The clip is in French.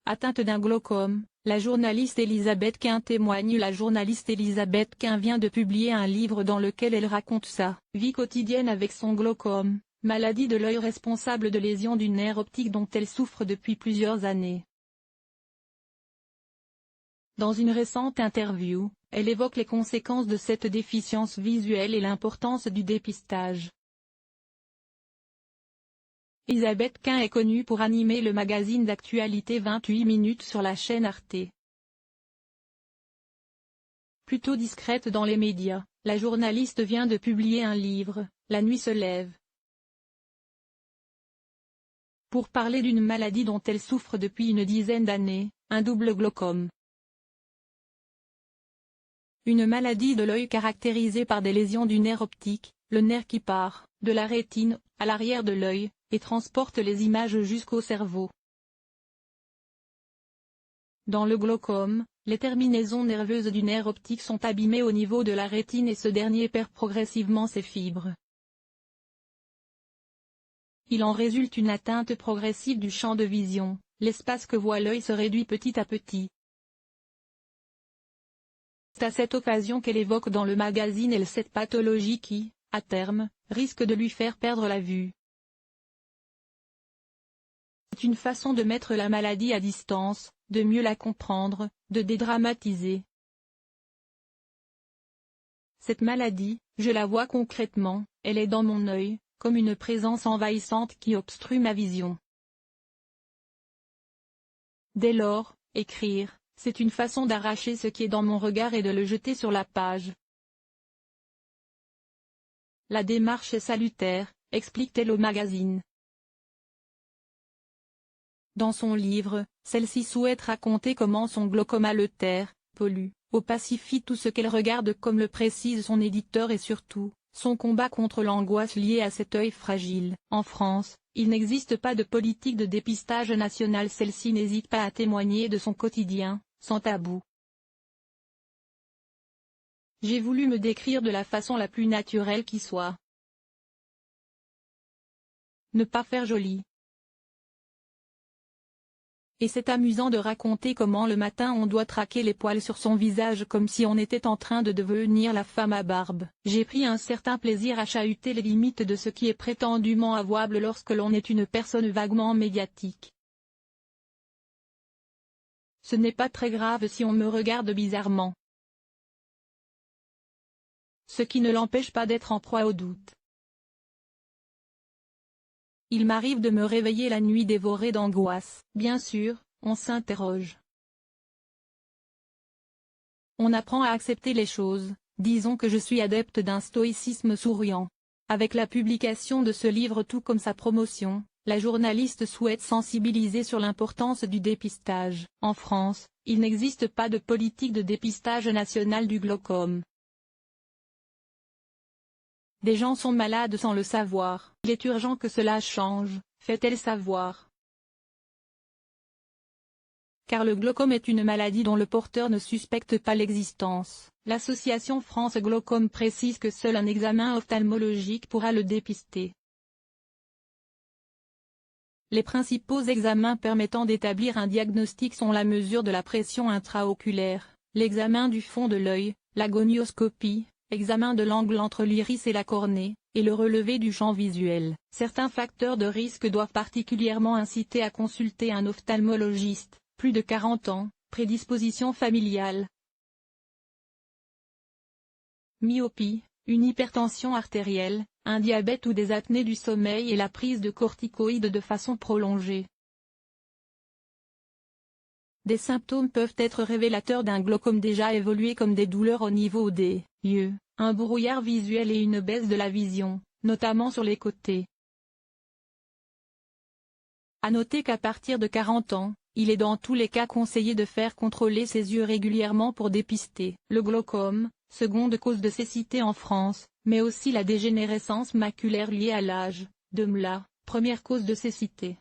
atteinte d'un glaucome. La journaliste Elisabeth Quint témoigne. La journaliste Elisabeth Quint vient de publier un livre dans lequel elle raconte sa vie quotidienne avec son glaucome, maladie de l'œil responsable de lésions du nerf optique dont elle souffre depuis plusieurs années. Dans une récente interview, elle évoque les conséquences de cette déficience visuelle et l'importance du dépistage. Elisabeth Quint est connue pour animer le magazine d'actualité 28 minutes sur la chaîne Arte. Plutôt discrète dans les médias, la journaliste vient de publier un livre, La nuit se lève, pour parler d'une maladie dont elle souffre depuis une dizaine d'années, un double glaucome. Une maladie de l'œil caractérisée par des lésions du nerf optique, le nerf qui part de la rétine à l'arrière de l'œil et transporte les images jusqu'au cerveau. Dans le glaucome, les terminaisons nerveuses du nerf optique sont abîmées au niveau de la rétine et ce dernier perd progressivement ses fibres. Il en résulte une atteinte progressive du champ de vision, l'espace que voit l'œil se réduit petit à petit. C'est à cette occasion qu'elle évoque dans le magazine cette pathologie qui, à terme, risque de lui faire perdre la vue. C'est une façon de mettre la maladie à distance, de mieux la comprendre, de dédramatiser. Cette maladie, je la vois concrètement, elle est dans mon œil, comme une présence envahissante qui obstrue ma vision. Dès lors, écrire, c'est une façon d'arracher ce qui est dans mon regard et de le jeter sur la page. La démarche est salutaire, explique-t-elle au magazine. Dans son livre, celle-ci souhaite raconter comment son glaucome altère, pollue, opacifie tout ce qu'elle regarde comme le précise son éditeur et surtout, son combat contre l'angoisse liée à cet œil fragile. En France, il n'existe pas de politique de dépistage nationale. Celle-ci n'hésite pas à témoigner de son quotidien, sans tabou. J'ai voulu me décrire de la façon la plus naturelle qui soit. Ne pas faire joli. Et c'est amusant de raconter comment le matin on doit traquer les poils sur son visage comme si on était en train de devenir la femme à barbe. J'ai pris un certain plaisir à chahuter les limites de ce qui est prétendument avouable lorsque l'on est une personne vaguement médiatique. Ce n'est pas très grave si on me regarde bizarrement. Ce qui ne l'empêche pas d'être en proie au doute. Il m'arrive de me réveiller la nuit dévorée d'angoisse. Bien sûr, on s'interroge. On apprend à accepter les choses, disons que je suis adepte d'un stoïcisme souriant. Avec la publication de ce livre tout comme sa promotion, la journaliste souhaite sensibiliser sur l'importance du dépistage. En France, il n'existe pas de politique de dépistage nationale du glaucome. Des gens sont malades sans le savoir. Il est urgent que cela change, fait-elle savoir. Car le glaucome est une maladie dont le porteur ne suspecte pas l'existence. L'association France Glaucome précise que seul un examen ophtalmologique pourra le dépister. Les principaux examens permettant d'établir un diagnostic sont la mesure de la pression intraoculaire, l'examen du fond de l'œil, la gonioscopie, examen de l'angle entre l'iris et la cornée, et le relevé du champ visuel. Certains facteurs de risque doivent particulièrement inciter à consulter un ophtalmologiste, plus de 40 ans, prédisposition familiale, myopie, une hypertension artérielle, un diabète ou des apnées du sommeil et la prise de corticoïdes de façon prolongée. Des symptômes peuvent être révélateurs d'un glaucome déjà évolué comme des douleurs au niveau des yeux, un brouillard visuel et une baisse de la vision, notamment sur les côtés. À noter qu'à partir de 40 ans, il est dans tous les cas conseillé de faire contrôler ses yeux régulièrement pour dépister le glaucome, seconde cause de cécité en France, mais aussi la dégénérescence maculaire liée à l'âge, de MELA, première cause de cécité.